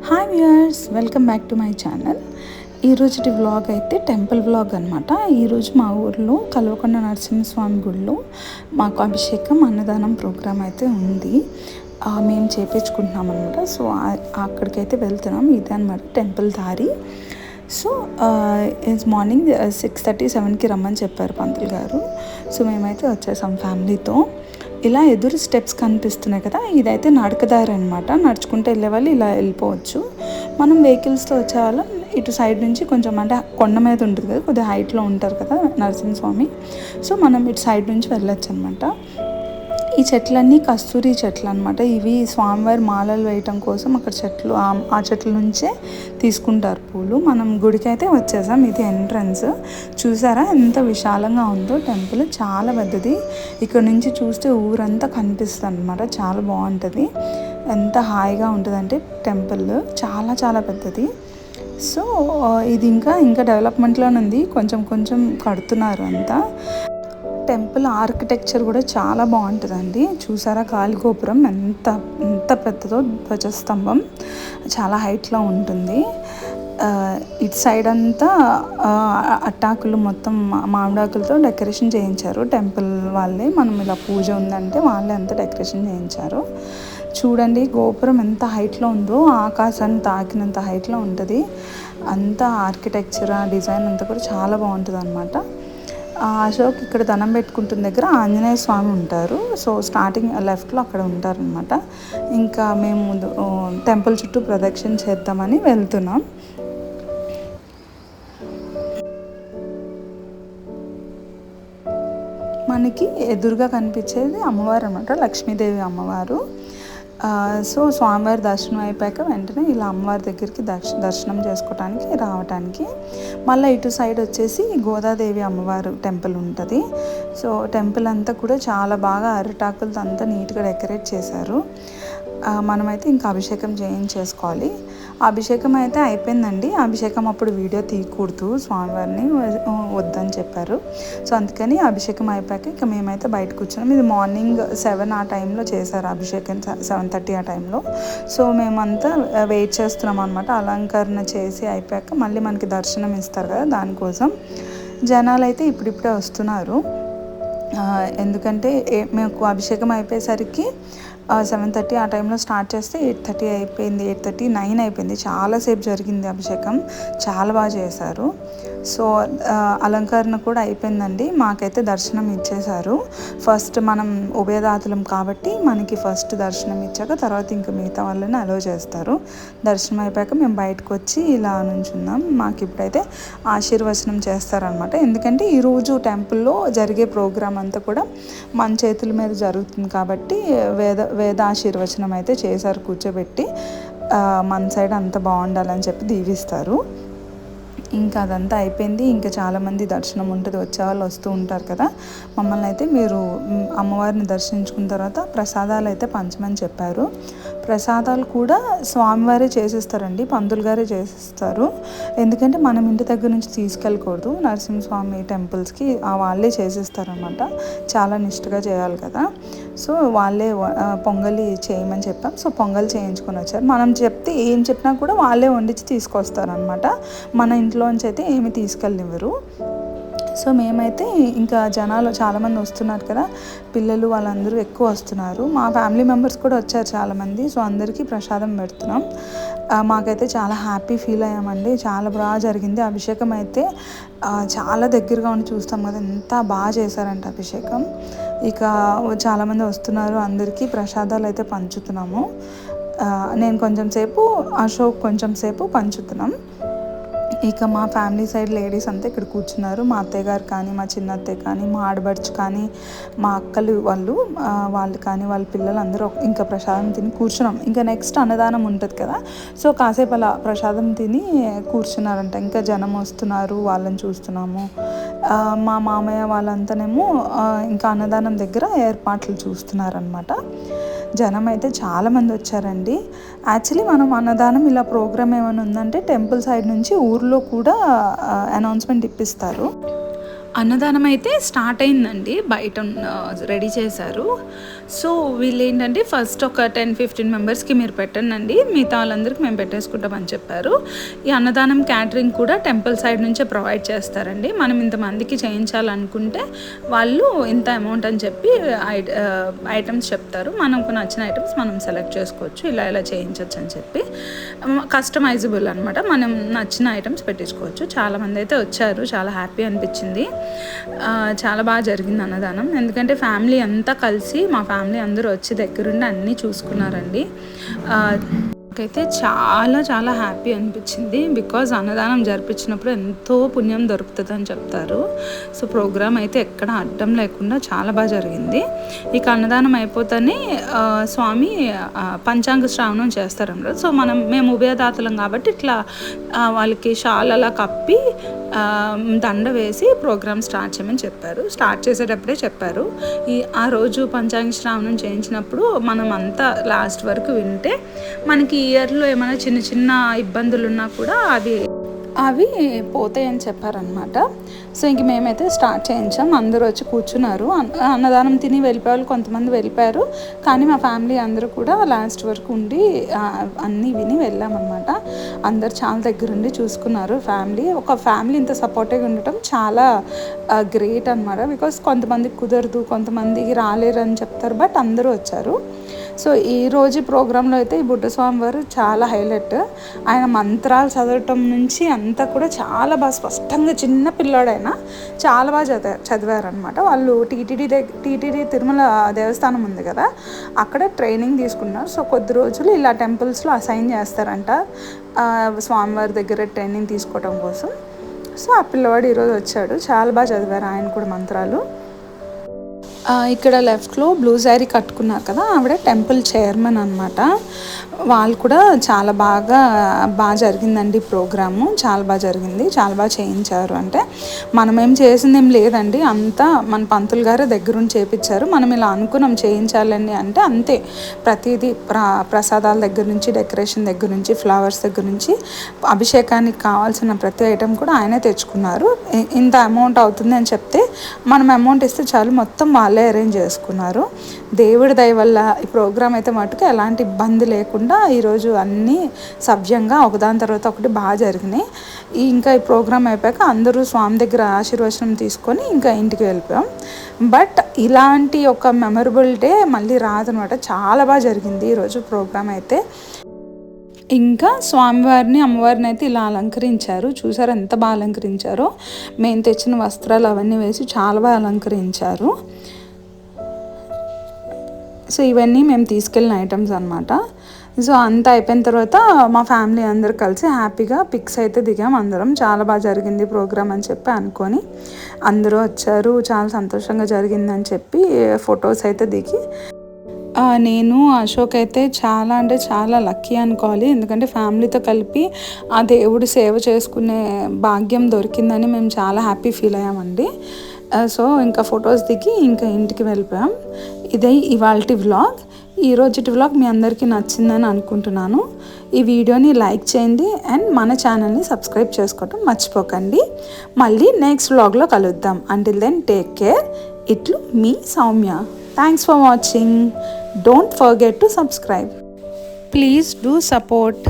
Hi viewers, welcome back to my channel. ఈరోజుటి vlog అయితే temple vlog అనమాట. ఈరోజు మా ఊర్లో కల్వకొండ నరసింహస్వామి గుడిలో మాకు అభిషేకం అన్నదానం ప్రోగ్రామ్ అయితే ఉంది. మేము చేపించుకుంటున్నాం అనమాట. సో అక్కడికైతే వెళ్తున్నాం. ఇదే అనమాట టెంపుల్ దారి. సో మార్నింగ్ 6:30, 7కి రమ్మని చెప్పారు పంతులు గారు. సో మేమైతే వచ్చేసాం ఫ్యామిలీతో. ఇలా ఎదురు స్టెప్స్ కనిపిస్తున్నాయి కదా, ఇదైతే నడకదారి అనమాట. నడుచుకుంటూ వెళ్ళే వాళ్ళు ఇలా వెళ్ళిపోవచ్చు. మనం వెహికల్స్తో వచ్చేవాళ్ళం ఇటు సైడ్ నుంచి కొంచెం, అంటే కొండ మీద ఉంటుంది కదా, కొద్దిగా హైట్లో ఉంటారు కదా నరసింహస్వామి. సో మనం ఇటు సైడ్ నుంచి వెళ్ళొచ్చు అనమాట. ఈ చెట్లన్నీ కస్తూరి చెట్లు అనమాట. ఇవి స్వామివారి మాలలు వేయటం కోసం అక్కడ చెట్లు, ఆ చెట్ల నుంచే తీసుకుంటారు పూలు. మనం గుడికి అయితే వచ్చేసాం. ఇది ఎంట్రన్స్. చూసారా ఎంత విశాలంగా ఉందో టెంపుల్. చాలా పెద్దది. ఇక్కడ నుంచి చూస్తే ఊరంతా కనిపిస్తుంది అనమాట. చాలా బాగుంటుంది. ఎంత హాయిగా ఉంటుందంటే టెంపుల్ చాలా చాలా పెద్దది. సో ఇది ఇంకా డెవలప్మెంట్లోనే ఉంది. కొంచెం కొంచెం కడుతున్నారు అంతా. టెంపుల్ ఆర్కిటెక్చర్ కూడా చాలా బాగుంటుందండి. చూసారా గాలిగోపురం ఎంత ఎంత పెద్దదో, ధ్వజస్తంభం చాలా హైట్లో ఉంటుంది. ఇటు సైడ్ అంతా అట్టాకులు, మొత్తం మామిడాకులతో డెకరేషన్ చేయించారు టెంపుల్ వాళ్ళే. మనం ఇలా పూజ ఉందంటే వాళ్ళే అంతా డెకరేషన్ చేయించారు. చూడండి గోపురం ఎంత హైట్లో ఉందో, ఆకాశాన్ని తాకినంత హైట్లో ఉంటుంది. అంత ఆర్కిటెక్చర్, ఆ డిజైన్ అంతా కూడా చాలా బాగుంటుంది అనమాట. అశోక్ ఇక్కడ దండం పెట్టుకుంటున్న దగ్గర ఆంజనేయ స్వామి ఉంటారు. సో స్టార్టింగ్ లెఫ్ట్లో అక్కడ ఉంటారనమాట. ఇంకా మేము టెంపుల్ చుట్టూ ప్రదక్షిణ చేద్దామని వెళ్తున్నాం. మనకి ఎదురుగా కనిపించేది అమ్మవారు అనమాట, లక్ష్మీదేవి అమ్మవారు. సో స్వామివారి దర్శనం అయిపోయాక వెంటనే ఇలా అమ్మవారి దగ్గరికి దర్శనం చేసుకోవటానికి రావటానికి. మళ్ళీ ఇటు సైడ్ వచ్చేసి గోదాదేవి అమ్మవారు టెంపుల్ ఉంటుంది. సో టెంపుల్ అంతా కూడా చాలా బాగా అరిటాకులతో అంతా నీట్గా డెకరేట్ చేశారు. మనమైతే ఇంకా అభిషేకం చేయించేసుకోవాలి. అభిషేకం అయితే అయిపోయిందండి. అభిషేకం అప్పుడు వీడియో తీయకూడదు, స్వామివారిని వద్దని చెప్పారు. సో అందుకని అభిషేకం అయిపోయాక ఇక మేమైతే బయట కూర్చున్నాం. ఇది మార్నింగ్ 7 ఆ టైంలో చేశారు అభిషేకం, 7:30 ఆ టైంలో. సో మేమంతా వెయిట్ చేస్తున్నాం అనమాట. అలంకరణ చేసి అయిపోయాక మళ్ళీ మనకి దర్శనం ఇస్తారు కదా, దానికోసం జనాలు అయితే ఇప్పుడిప్పుడే వస్తున్నారు. ఎందుకంటే మేము అభిషేకం అయిపోయేసరికి 7:30 ఆ టైంలో స్టార్ట్ చేస్తే 8:30 అయిపోయింది, 8:30, 9 అయిపోయింది. చాలాసేపు జరిగింది అభిషేకం. చాలా బాగా చేశారు. సో అలంకరణ కూడా అయిపోయిందండి. మాకైతే దర్శనం ఇచ్చేశారు. ఫస్ట్ మనం ఉభయదాతులం కాబట్టి మనకి ఫస్ట్ దర్శనం ఇచ్చాక తర్వాత ఇంకా మిగతా వాళ్ళని అలో చేస్తారు. దర్శనం అయిపోయాక మేము బయటకు వచ్చి ఇలా నుంచున్నాం. మాకు ఇప్పుడైతే ఆశీర్వచనం చేస్తారనమాట. ఎందుకంటే ఈరోజు టెంపుల్లో జరిగే ప్రోగ్రాం అంతా కూడా మన చేతుల మీద జరుగుతుంది కాబట్టి వేదాశీర్వచనం అయితే చేశారు కూర్చోబెట్టి. మన సైడ్ అంత బాగుండాలని చెప్పి దీవిస్తారు. ఇంకా అదంతా అయిపోయింది. ఇంకా చాలామంది దర్శనం ఉంటుంది, వచ్చేవాళ్ళు వస్తూ ఉంటారు కదా. మమ్మల్ని అయితే మీరు అమ్మవారిని దర్శించుకున్న తర్వాత ప్రసాదాలు అయితే పంచమని చెప్పారు. ప్రసాదాలు కూడా స్వామివారే చేసిస్తారండి, పంతులు గారే చేసిస్తారు. ఎందుకంటే మనం ఇంటి దగ్గర నుంచి తీసుకెళ్ళకూడదు నరసింహస్వామి టెంపుల్స్కి, వాళ్ళే చేసిస్తారనమాట. చాలా నిష్ఠగా చేయాలి కదా. సో వాళ్ళే పొంగలి చేయమని చెప్పాం. సో పొంగల్ చేయించుకొని వచ్చారు. మనం చెప్తే ఏం చెప్పినా కూడా వాళ్ళే వండించి తీసుకొస్తారనమాట. మన ఇంట్లోంచి అయితే ఏమి తీసుకెళ్ళనివ్వరు. సో మేమైతే ఇంకా జనాలు చాలామంది వస్తున్నారు కదా, పిల్లలు వాళ్ళందరూ ఎక్కువ వస్తున్నారు. మా ఫ్యామిలీ మెంబర్స్ కూడా వచ్చారు చాలామంది. సో అందరికీ ప్రసాదం పెడుతున్నాం. మాకైతే చాలా హ్యాపీ ఫీల్ అయ్యామండి. చాలా బాగా జరిగింది అభిషేకం అయితే. చాలా దగ్గరగా ఉండి చూస్తాం కదా, ఎంత బాగా చేశారంటే అభిషేకం. ఇక చాలామంది వస్తున్నారు, అందరికీ ప్రసాదాలు అయితే పంచుతున్నాము. నేను కొంచెం సేపు, అశోక్ కొంచెం సేపు పంచుతున్నాం. ఇక మా ఫ్యామిలీ సైడ్ లేడీస్ అంతా ఇక్కడ కూర్చున్నారు. మా అత్తయ్య గారు కానీ, మా చిన్న అత్తయ్య కానీ, మా ఆడబడుచు కానీ, మా అక్కలు వాళ్ళు కానీ, వాళ్ళ పిల్లలు అందరూ ఇంకా ప్రసాదం తిని కూర్చున్నాం. ఇంకా నెక్స్ట్ అన్నదానం ఉంటుంది కదా, సో కాసేపు అలా ప్రసాదం తిని కూర్చున్నారంట. ఇంకా జనం వస్తున్నారు, వాళ్ళని చూస్తున్నాము. మా మామయ్య వాళ్ళంతానేమో ఇంకా అన్నదానం దగ్గర ఏర్పాట్లు చూస్తున్నారనమాట. జనం అయితే చాలామంది వచ్చారండి. యాక్చువల్లీ మనం అన్నదానం ఇలా ప్రోగ్రామ్ ఏమైనా ఉందంటే టెంపుల్ సైడ్ నుంచి ఊర్లో కూడా అనౌన్స్మెంట్ ఇప్పిస్తారు. అన్నదానం అయితే స్టార్ట్ అయిందండి. బయట రెడీ చేశారు. సో వీళ్ళు ఏంటంటే ఫస్ట్ ఒక 10-15 మెంబర్స్కి మీరు పెట్టండి, మిగతా వాళ్ళందరికీ మేము పెట్టేసుకుంటామని చెప్పారు. ఈ అన్నదానం క్యాటరింగ్ కూడా టెంపుల్ సైడ్ నుంచే ప్రొవైడ్ చేస్తారండి. మనం ఇంతమందికి చేయించాలనుకుంటే వాళ్ళు ఇంత అమౌంట్ అని చెప్పి ఐటమ్స్ చెప్తారు. మనకు నచ్చిన ఐటమ్స్ మనం సెలెక్ట్ చేసుకోవచ్చు, ఇలా ఇలా చేయించవచ్చు అని చెప్పి. కస్టమైజబుల్ అనమాట, మనం నచ్చిన ఐటమ్స్ పెట్టించుకోవచ్చు. చాలామంది అయితే వచ్చారు, చాలా హ్యాపీ అనిపించింది. చాలా బాగా జరిగింది అన్నదానం. ఎందుకంటే ఫ్యామిలీ అంతా కలిసి, మా ఫ్యామిలీ అందరూ వచ్చి దగ్గరుండి అన్నీ చూసుకున్నారండి. నాకైతే చాలా చాలా హ్యాపీ అనిపించింది. బికాజ్ అన్నదానం జరిపించినప్పుడు ఎంతో పుణ్యం దొరుకుతుంది అని చెప్తారు. సో ప్రోగ్రామ్ అయితే ఎక్కడ అడ్డం లేకుండా చాలా బాగా జరిగింది. ఇక అన్నదానం అయిపోతేనే స్వామి పంచాంగ శ్రావణం చేస్తారన్నమాట. సో మేము ఉభయదాతలం కాబట్టి ఇట్లా వాళ్ళకి షాలలా కప్పి దండ వేసి ప్రోగ్రామ్ స్టార్ట్ చేయమని చెప్పారు. స్టార్ట్ చేసేటప్పుడే చెప్పారు, ఆ రోజు పంచాంగ శ్రావణం చేయించినప్పుడు మనం అంతా లాస్ట్ వరకు వింటే మనకి ఇయర్లో ఏమైనా చిన్న చిన్న ఇబ్బందులు ఉన్నా కూడా అవి పోతాయని చెప్పారనమాట. సో ఇంక మేమైతే స్టార్ట్ చేయించాం. అందరూ వచ్చి కూర్చున్నారు. అన్నదానం తిని వెళ్ళిపోయారు, కొంతమంది వెళ్ళిపోయారు. కానీ మా ఫ్యామిలీ అందరూ కూడా లాస్ట్ వరకు ఉండి అన్నీ విని వెళ్ళామన్నమాట. అందరు చాలా దగ్గరుండి చూసుకున్నారు. ఒక ఫ్యామిలీ ఇంత సపోర్టివ్గా ఉండటం చాలా గ్రేట్ అనమాట. బికాస్ కొంతమందికి కుదరదు, కొంతమందికి రాలేరు అని చెప్తారు, బట్ అందరూ వచ్చారు. సో ఈరోజు ప్రోగ్రాంలో అయితే ఈ బుడ్డస్వామి వారు చాలా హైలైట్. ఆయన మంత్రాలు చదవటం నుంచి అంతా కూడా చాలా బాగా స్పష్టంగా, చిన్న పిల్లాడైనా చాలా బాగా చదివారనమాట. వాళ్ళు టీటీడీ తిరుమల దేవస్థానం ఉంది కదా, అక్కడ ట్రైనింగ్ తీసుకున్నారు. సో కొద్ది రోజులు ఇలా టెంపుల్స్లో అసైన్ చేస్తారంట స్వామివారి దగ్గర ట్రైనింగ్ తీసుకోవడం కోసం. సో ఆ పిల్లవాడు ఈరోజు వచ్చాడు, చాలా బాగా చదివారు ఆయన కూడా మంత్రాలు. ఇక్కడ లెఫ్ట్లో బ్లూ శారీ కట్టుకున్నారు కదా, ఆవిడ టెంపుల్ చైర్మన్ అనమాట. వాళ్ళు కూడా చాలా బాగా జరిగిందండి ప్రోగ్రాము. చాలా బాగా జరిగింది, చాలా బాగా చేయించారు. అంటే మనమేం చేసింది ఏం లేదండి, అంతా మన పంతులు గారు దగ్గరుండి చేయించారు. మనం ఇలా అనుకున్నాం చేయించాలండి అంటే అంతే. ప్రతిదీ ప్రసాదాల దగ్గర నుంచి, డెకరేషన్ దగ్గర నుంచి, ఫ్లవర్స్ దగ్గర నుంచి, అభిషేకానికి కావాల్సిన ప్రతి ఐటెం కూడా ఆయనే తెచ్చుకున్నారు. ఇంత అమౌంట్ అవుతుంది అని చెప్తే మనం అమౌంట్ ఇస్తే చాలు, మొత్తం వాళ్ళే అరేంజ్ చేసుకున్నారు. దేవుడి దయ వల్ల ఈ ప్రోగ్రామ్ అయితే మటుకు ఎలాంటి ఇబ్బంది లేకుండా ఈరోజు అన్నీ సవ్యంగా ఒకదాని తర్వాత ఒకటి బాగా జరిగినాయి. ఇంకా ఈ ప్రోగ్రామ్ అయిపోయాక అందరూ స్వామి దగ్గర ఆశీర్వచనం తీసుకొని ఇంకా ఇంటికి వెళ్ళిపోయాం. బట్ ఇలాంటి ఒక మెమరబుల్ డే మళ్ళీ రాదనమాట. చాలా బాగా జరిగింది ఈరోజు ప్రోగ్రామ్ అయితే. ఇంకా స్వామివారిని అమ్మవారిని అయితే ఇలా అలంకరించారు. చూసారు ఎంత బాగా అలంకరించారో. మేము తెచ్చిన వస్త్రాలు అవన్నీ వేసి చాలా బాగా అలంకరించారు. సో ఇవన్నీ మేము తీసుకెళ్ళిన ఐటమ్స్ అనమాట. సో అంతా అయిపోయిన తర్వాత మా ఫ్యామిలీ అందరూ కలిసి హ్యాపీగా పిక్స్ అయితే దిగాం అందరం. చాలా బాగా జరిగింది ప్రోగ్రామ్ అని చెప్పి అనుకొని అందరూ వచ్చారు. చాలా సంతోషంగా జరిగిందని చెప్పి ఫొటోస్ అయితే దిగి నేను అశోక్ అయితే చాలా అంటే చాలా లక్కీ అనుకోవాలి. ఎందుకంటే ఫ్యామిలీతో కలిపి ఆ దేవుడి సేవ చేసుకునే భాగ్యం దొరికిందని మేము చాలా హ్యాపీ ఫీల్ అయ్యామండి. సో ఇంకా ఫొటోస్ దిగి ఇంకా ఇంటికి వెళ్ళిపోయాం. ఇదే ఇవాల్టి వ్లాగ్. ఈరోజుటి వ్లాగ్ మీ అందరికీ నచ్చిందని అనుకుంటున్నాను. ఈ వీడియోని లైక్ చేయండి అండ్ మన ఛానల్ని సబ్స్క్రైబ్ చేసుకోవటం మర్చిపోకండి. మళ్ళీ నెక్స్ట్ వ్లాగ్లో కలుద్దాం. Until then take care. ఇట్లు మీ Soumya. Thanks for watching. Don't forget to subscribe. Please do support.